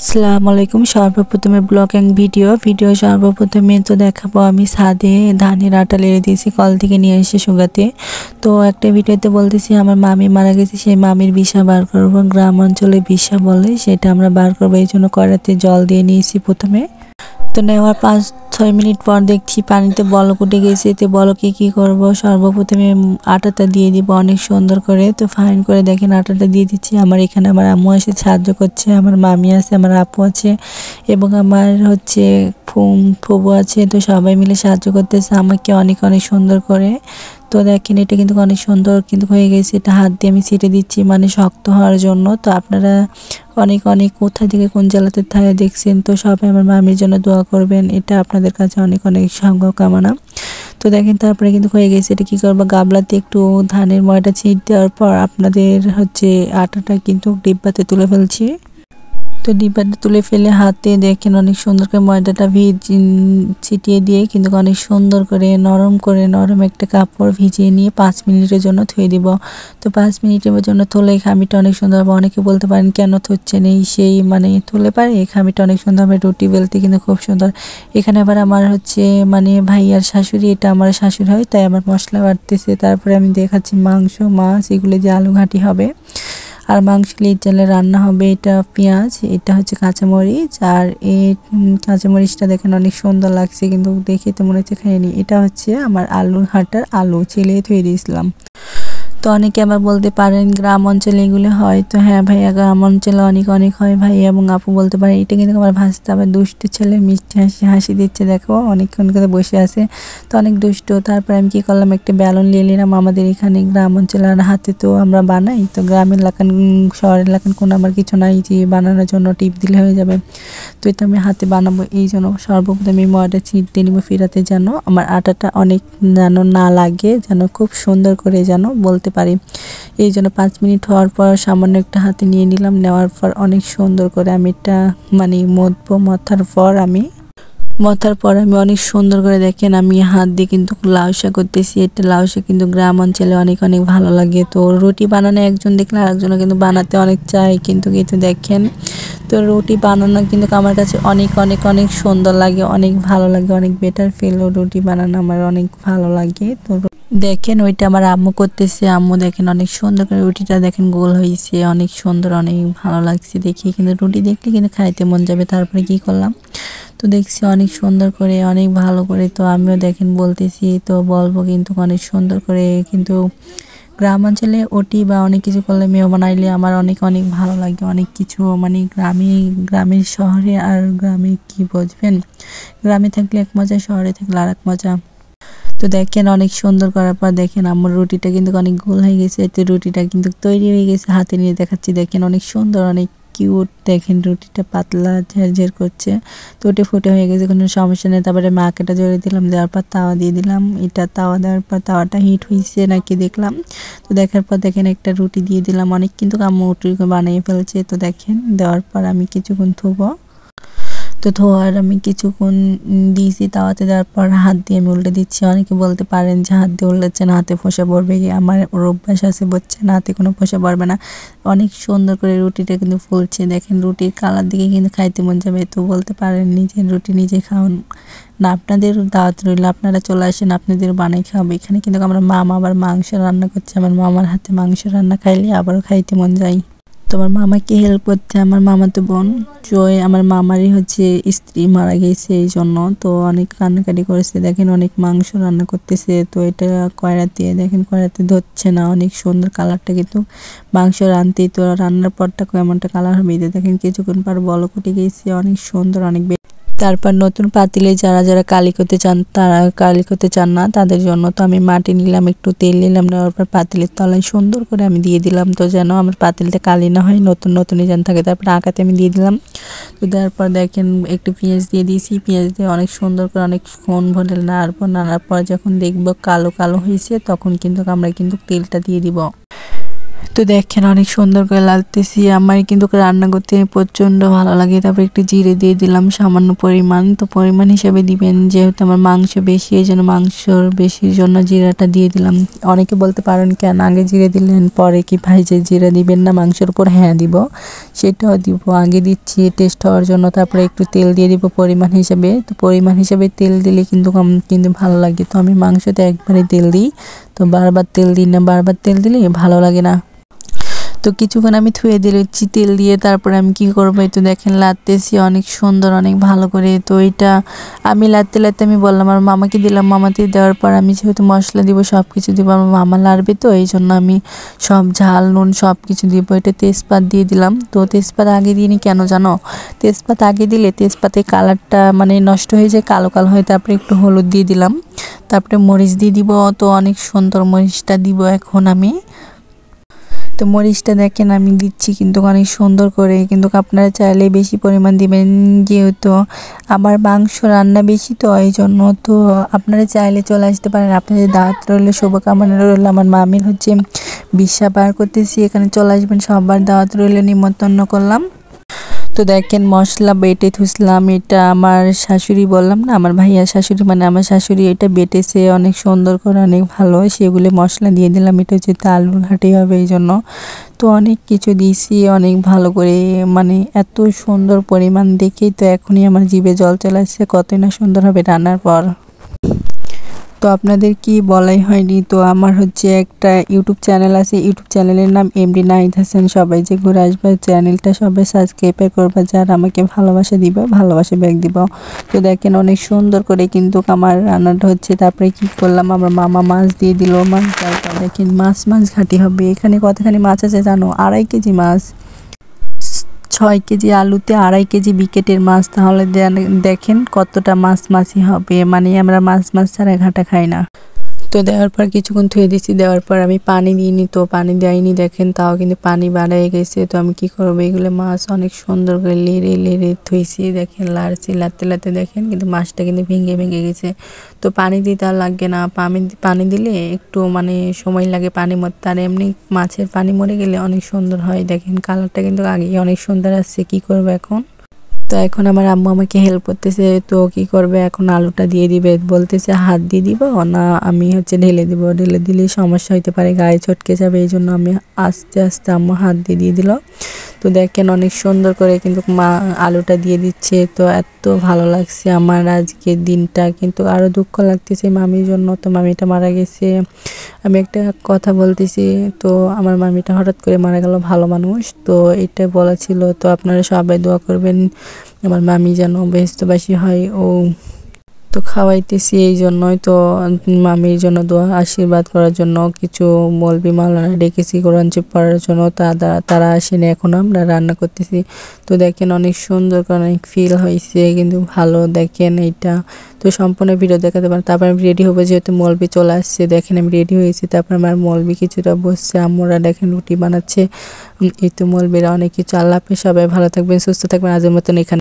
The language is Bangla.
আসসালামু আলাইকুম। সর্বপ্রথমে ব্লগিং ভিডিও সর্বপ্রথমে তো দেখাবো আমি ছাদে ধানের আটা লেড়ে দিয়েছি কল থেকে নিয়ে এসে শুকাতে। তো একটা ভিডিওতে বলতেছি আমার মামি মারা গেছে, সেই মামির বিসা বার করবো। গ্রাম অঞ্চলে বিসা বলে, সেটা আমরা বার করবো। এই জন্য কড়াইতে জল দিয়ে নিয়েছি প্রথমে। তো নেওয়ার 5-6 মিনিট পর দেখছি পানিতে বলক উঠে গেছে। এতে বলকে কি করব, সর্বপ্রথমে আটাটা দিয়ে দিব অনেক সুন্দর করে। তো ফাইন করে দেখেন আটাটা দিয়ে দিচ্ছি। আমার এখানে আমার আম্মু এসে সাহায্য করছে, আমার মামি আছে, আমার আপু আছে এবং আমার হচ্ছে ফুবু আছে। তো সবাই মিলে সাহায্য করতেছে আমাকে অনেক অনেক সুন্দর করে। তো দেখেন এটা কিন্তু অনেক সুন্দর কিন্তু হয়ে গেছে। এটা হাত দিয়ে আমি ছিটে দিচ্ছি মানে শক্ত হওয়ার জন্য। তো আপনারা অনেক অনেক কোথা থেকে কোন জেলাতে থাকে দেখছেন, তো সবাই আমার মামির জন্য দোয়া করবেন, এটা আপনাদের কাছে অনেক অনেক শুভকামনা। তো দেখেন তারপরে কিন্তু হয়ে গেছে। এটা কি করবো, গাবলাতে একটু ধানের ময়দা ছিট দেওয়ার পর আপনাদের হচ্ছে আটাটা কিন্তু ডিব্বাতে তুলে ফেলছি। তো ডিব্বাতে তুলে ফেলে হাতে দেখেন অনেক সুন্দর করে ময়দাটা ছিটিয়ে দিয়ে কিন্তু অনেক সুন্দর করে নরম একটা কাপড় ভিজিয়ে নিয়ে 5 মিনিটের জন্য ধুয়ে দিব। তো 5 মিনিটের জন্য থলে খামিটা অনেক সুন্দর হবে। অনেকে বলতে পারেন কেন থচ্ছেন, এই সেই মানে থলে পারে, এই খামিটা অনেক সুন্দর হবে। রুটি বেলতে কিন্তু খুব সুন্দর। এখানে আবার আমার হচ্ছে মানে ভাইয়ার শাশুড়ি, এটা আমার শাশুড়ি হয়, তাই আমার মশলা বাটতেছে। তারপরে আমি দেখাচ্ছি মাংস, মাছ, এগুলো যে আলু ঘাঁটি হবে আর মাংস চালে রান্না হবে। এটা পেঁয়াজ, এটা হচ্ছে কাঁচামরিচ, আর এই কাঁচামরিচটা দেখেন অনেক সুন্দর লাগছে, কিন্তু দেখে তো মনে হচ্ছে খাইনি। এটা হচ্ছে আমার আলুর ঘাটার আলু ছেলে ধুয়ে দিয়েছিলাম। তো অনেকে আবার বলতে পারেন গ্রাম অঞ্চলে এগুলো হয়। তো হ্যাঁ ভাইয়া, গ্রাম অঞ্চলে অনেক অনেক হয় ভাই এবং আপু বলতে পারে। এটা কিন্তু আমার ভাসতে আবার দুষ্ট ছেলে, মিষ্টি হাসি দিচ্ছে, দেখো অনেকক্ষণ করে বসে আছে, তো অনেক দুষ্ট। তারপর আমি কি করলাম, একটা বেলুন নিয়ে নিলাম। আমাদের এখানে গ্রাম অঞ্চলে আর হাতে তো আমরা বানাই, তো গ্রামের এলাকান শহরের এলাকান কোনো আমার কিছু নাই যে বানানোর জন্য টিপ দিলে হয়ে যাবে। তো এটা আমি হাতে বানাবো, এই জন্য সর্বপ্রথম আমি ময়দা ছিট দিয়ে নিব ফিরাতে, যেন আমার আটাটা অনেক যেন না লাগে, যেন খুব সুন্দর করে যেন বলতে পারি। এই জন্য 5 মিনিট হওয়ার পর সামান্য একটা হাতে নিয়ে নিলাম। নেওয়ার পর অনেক সুন্দর করে আমি এটা মানে মথার পর আমি অনেক সুন্দর করে দেখেন আমি হাত দিয়ে কিন্তু লাউসা করতেছি। এটা লাউসা কিন্তু গ্রাম অঞ্চলে অনেক অনেক ভালো লাগে। তো রুটি বানানো একজন দেখলে আরেকজন কিন্তু বানাতে অনেক চাই, কিন্তু দেখেন তো রুটি বানানো কিন্তু আমার কাছে অনেক অনেক অনেক সুন্দর লাগে, অনেক ভালো লাগে, অনেক বেটার ফিল। রুটি বানানো আমার অনেক ভালো লাগে। তো দেখেন ওইটা আমার আম্মু করতেছে। আম্মু দেখেন অনেক সুন্দর করে রুটিটা দেখেন গোল হয়েছে, অনেক সুন্দর, অনেক ভালো লাগছে দেখি। কিন্তু রুটি দেখলে কিন্তু খাইতে মন যাবে। তারপরে কি করলাম, তো দেখছি অনেক সুন্দর করে, অনেক ভালো করে। তো আমিও দেখেন বলতেছি, তো বলবো কিন্তু অনেক সুন্দর করে। কিন্তু গ্রাম অঞ্চলে ওটি বা অনেক কিছু করলে মেয়ে বানাইলে আমার অনেক অনেক ভালো লাগে। অনেক কিছু মানে গ্রামের শহরে আর গ্রামে কি বুঝবেন, গ্রামে থাকলে এক মজা, শহরে থাকলে আর এক মজা। তো দেখেন অনেক সুন্দর করার পর দেখেন আমার রুটিটা কিন্তু অনেক গোল হয়ে গেছে। এতে রুটিটা কিন্তু তৈরি হয়ে গেছে, হাতে নিয়ে দেখাচ্ছি। দেখেন অনেক সুন্দর, অনেক কিউট। দেখেন রুটিটা পাতলা ঝেরঝের করছে, তো ওটা ফুটে হয়ে গেছে, কোনো সমস্যা নেই। তারপরে মাকেটা জড়িয়ে দিলাম, দেওয়ার পর তাওয়া দিয়ে দিলাম। এটা তাওয়া দেওয়ার পর তাওয়াটা হিট হয়েছে নাকি দেখলাম। তো দেখার পর দেখেন একটা রুটি দিয়ে দিলাম। অনেক কিন্তু আম্মু রুটি বানিয়ে ফেলছে। তো দেখেন দেওয়ার পর আমি কিছুক্ষণ থুবো। তো ধোয়ার আমি কিছুক্ষণ দিয়েছি তাওয়াতে, দেওয়ার পর হাত দিয়ে আমি উল্টে দিচ্ছি। অনেকে বলতে পারেন যে হাত দিয়ে উল্টাচ্ছেন হাতে ফোসা পড়বে, আমার অভ্যাস আছে বুঝছেন, হাতে কোনো ফোসা পড়বে না। অনেক সুন্দর করে রুটিটা কিন্তু ফুলছে। দেখেন রুটির কালার দিকে কিন্তু খাইতে মন যাবে। তো বলতে পারেন নিজের রুটি নিজে খাওয়ান না, আপনাদের দাওয়াত রইল, আপনারা চলে আসেন, আপনাদের বানাই খাওয়াবো। এখানে কিন্তু আমার মামা আবার মাংস রান্না করছে। আমার মামার হাতে মাংস রান্না খাইলে আবারও খাইতে মন যায়। তোমার মামাকে হেল্প করতে আমার মামাতো বোন জয়, আমার মামারই হচ্ছে স্ত্রী মারা গেছে, এই জন্য তো অনেক কান্নাকাটি করেছে। দেখেন অনেক মাংস রান্না করতেছে। তো এটা কয়রাতে দেখেন, কয়রাতে ধরছে না, অনেক সুন্দর কালারটা কিন্তু মাংস রানতেই তো রান্নার পরটা এমনটা কালার হবে। দেখেন কিছুক্ষণ পর বলক উঠে গেছে, অনেক সুন্দর, অনেক। তারপর নতুন পাতিলে যারা যারা কালি করতে চান, তারা কালি করতে চান না তাদের জন্য তো আমি মাটি নিলাম, একটু তেল নিলাম, নেওয়ার পর পাতিলের তলায় সুন্দর করে আমি দিয়ে দিলাম। তো যেন আমার পাতিলটা কালি না হয়, নতুনই যেন থাকে। তারপর আঁকাতে আমি দিয়ে দিলাম। তো দেওয়ার পর দেখেন একটু পেঁয়াজ দিয়ে দিয়েছি। পেঁয়াজ দিয়ে অনেক সুন্দর করে অনেকক্ষণ ভরে নাড়ার পর যখন দেখবো কালো কালো হয়েছে, তখন কিন্তু আমরা কিন্তু তেলটা দিয়ে দিব। তো দেখেন অনেক সুন্দর করে লাগতেছি। আমার কিন্তু রান্না করতে প্রচণ্ড ভালো লাগে। তারপর একটু জিরে দিয়ে দিলাম সামান্য পরিমাণ। তো পরিমাণ হিসেবে দিবেন, যেহেতু আমার মাংস বেশি এই জন্য মাংসর বেশির জন্য জিরাটা দিয়ে দিলাম। অনেকে বলতে পারেন কেন আগে জিরে দিলেন পরে কি ভাইজে জিরা দিবেন না মাংসের উপর? হ্যাঁ দিব, সেটাও দিব, আগে দিচ্ছি টেস্ট হওয়ার জন্য। তারপরে একটু তেল দিয়ে দিব পরিমাণ হিসেবে। তো পরিমাণ হিসেবে তেল দিলে কিন্তু কিন্তু ভালো লাগে। তো আমি মাংসতে একবারে তেল দিই, তো বারবার তেল দিই না, বারবার তেল দিলে ভালো লাগে না। তো কিছুক্ষণ আমি ধুয়ে দিয়েছি তেল দিয়ে। তারপরে আমি কি করবো, এই তো দেখেন লাড়তেছি অনেক সুন্দর অনেক ভালো করে। তো এটা আমি লাড়তে লাড়তে আমি বললাম আমার মামাকে দিলাম। মামাকে দেওয়ার পর আমি যেহেতু মশলা দিব সব কিছু দিব, আমার মামা লাড়বে, তো এই জন্য আমি সব ঝাল নুন সব কিছু দিব। এটা তেজপাত দিয়ে দিলাম। তো তেজপাত আগে দিইনি কেন জানো? তেজপাত আগে দিলে তেজপাতের কালারটা মানে নষ্ট হয়ে যায়, কালো কালো হয়। তারপরে একটু হলুদ দিয়ে দিলাম, তারপরে মরিচ দিয়ে দিব। তো অনেক সুন্দর মরিচটা দিব এখন আমি। তো মরিচটা দেখেন আমি দিচ্ছি কিন্তু অনেক সুন্দর করে, কিন্তু আপনারা চাইলে বেশি পরিমাণ দিবেন, যেহেতু আমার মাংস রান্না বেশি তো এই জন্য। তো আপনারা চাইলে চলে আসতে পারেন, আপনাদের দাওয়াত রইল, শুভকামনা রইল। আমার মামির হচ্ছে 20 বার করতেছি, এখানে চলে আসবেন, সবার দাওয়াত রইল, নিমন্ত্রণ করলাম। তো দেখেন মশলা বেটে থুসলাম, এটা আমার শাশুড়ি বললাম না, আমার ভাইয়া শাশুড়ি মানে আমার শাশুড়ি এটা বেটেছে অনেক সুন্দর করে অনেক ভালো, সেগুলো মশলা দিয়ে দিলাম। এটা হচ্ছে আলুর ঘাটি হবে এই জন্য। তো অনেক কিছু দিয়েছি অনেক ভালো করে, মানে এত সুন্দর পরিমাণ দেখেই তো এখনই আমার জিভে জল চলে আসছে, কতই না সুন্দর হবে রান্নার পর। তো আপনাদের কি বলাই হয়নি, তো আমার হচ্ছে একটা ইউটিউব চ্যানেল আছে, ইউটিউব চ্যানেলের নাম এমডি নাহিদ হাসান। সবাই যে ঘুরে আসবে চ্যানেলটা সবাই সাবস্ক্রাইব করবে, যারা আমাকে ভালোবাসা দিবে ভালোবাসা ব্যাগ দিব। তো দেখেন অনেক সুন্দর করে কিন্তু আমার রান্নাটা হচ্ছে। তারপরে কি করলাম, আমার মামা মাছ দিয়ে দিল। মাছ তারপর দেখেন মাছ ঘাটি হবে। এখানে কতখানি মাছ আছে জানো? 2.5 কেজি মাছ। 6 কেজি আলুতে 2.5 কেজি বিকেটের মাছ, তাহলে দেখেন কতটা মাছই হবে। মানে আমরা মাছ ছাড়া ঘাটা খাই না। তো দেওয়ার পর কিছুক্ষণ ধুয়ে দিচ্ছি, দেওয়ার পর আমি পানি দিইনি, তো পানি দেয়নি দেখেন, তাও কিন্তু পানি বাড়াই গেছে। তো আমি কি করবো, এগুলো মাছ অনেক সুন্দর করে লেড়ে ধুইছি, দেখেন লাড়ছি, লাড়তে দেখেন কিন্তু মাছটা কিন্তু ভেঙে গেছে। তো পানি দিতে আর লাগবে না, পানি দিলে একটু মানে সময় লাগে পানি মরতে, আর এমনি মাছের পানি মরে গেলে অনেক সুন্দর হয়। দেখেন কালারটা কিন্তু আগেই অনেক সুন্দর আসছে। কি করবো এখন? তো এখন আমার আম্মু আমাকে হেল্প করতেছে। তো কি করবে এখন, আলুটা দিয়ে দিবে, বলতেছে হাত দিয়ে দিব না আমি হচ্ছে ঢেলে দিব, ঢেলে দিলে সমস্যা হইতে পারে, গায়ে চটকে যাবে, এই জন্য আমি আস্তে আস্তে আম্মু হাত দিয়ে দিল। তো দেখেন অনেক সুন্দর করে কিন্তু মা আলুটা দিয়ে দিচ্ছে। তো এত ভালো লাগছে আমার আজকে দিনটা, কিন্তু আরও দুঃখ লাগতেছে মামির জন্য। তো মামিটা মারা গেছে। আমি একটা কথা বলতেছি, তো আমার মামিটা হঠাৎ করে মারা গেল, ভালো মানুষ। তো এটা বলা ছিল। তো আপনারা সবাই দোয়া করবেন আমার মামি যেন বেহেশতবাসী হয়। ও তো খাওয়াইতেছি এই জন্যই, তো মামির জন্য দোয়া আশীর্বাদ করার জন্য কিছু মৌলবি মাওলানা ডেকেছি কোরআন শরীফ পড়ার জন্য। তারা আসেনি, এখন আমরা রান্না করতেছি। তো দেখেন অনেক সুন্দর করে অনেক ফিল হয়েছে, কিন্তু ভালো। দেখেন এইটা তো সম্পূর্ণ ভিডিও দেখাতে পারেন। তারপর আমি রেডি হবো, যেহেতু মৌলবি চলে আসছে। দেখেন আমি রেডি হয়েছি, তারপর আমার মৌলবি কিছুটা বসছে, আম্মুরা দেখেন রুটি বানাচ্ছে। এই তো মৌলবিরা অনেক কিছু। আল্লাহ হাফেজ, সবাই ভালো থাকবেন সুস্থ থাকবেন, আজকের মতন এখানে।